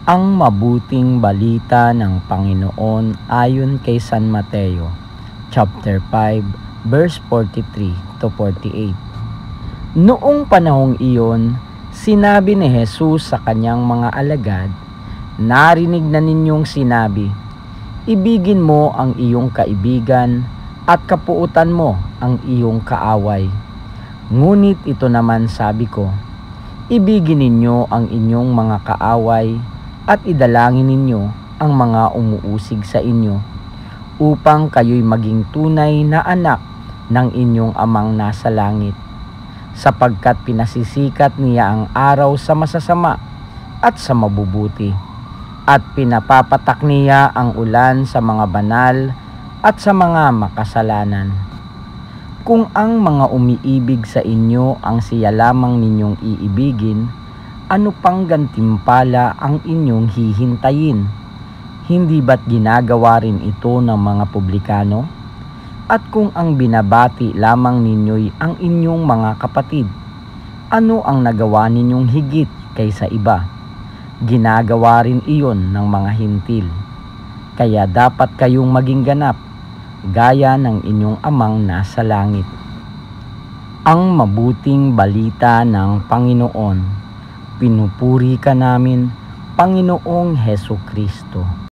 Ang mabuting balita ng Panginoon ayon kay San Mateo, chapter 5, verse 43 to 48. Noong panahong iyon, sinabi ni Jesus sa kanyang mga alagad, "Narinig na ninyong sinabi, ibigin mo ang iyong kaibigan at kapuutan mo ang iyong kaaway. Ngunit ito naman sabi ko, ibigin ninyo ang inyong mga kaaway at idalangin ninyo ang mga umuusig sa inyo, upang kayo'y maging tunay na anak ng inyong amang nasa langit, sapagkat pinasisikat niya ang araw sa masasama at sa mabubuti, at pinapapatak niya ang ulan sa mga banal at sa mga makasalanan. Kung ang mga umiibig sa inyo ang siya lamang ninyong iibigin, ano pang gantimpala ang inyong hihintayin? Hindi ba't ginagawa rin ito ng mga publikano? At kung ang binabati lamang ninyo'y ang inyong mga kapatid, ano ang nagawa ninyong higit kaysa iba? Ginagawa rin iyon ng mga hintil. Kaya dapat kayong maging ganap, gaya ng inyong amang nasa langit." Ang mabuting balita ng Panginoon. Pinupuri ka namin, Panginoong Hesukristo.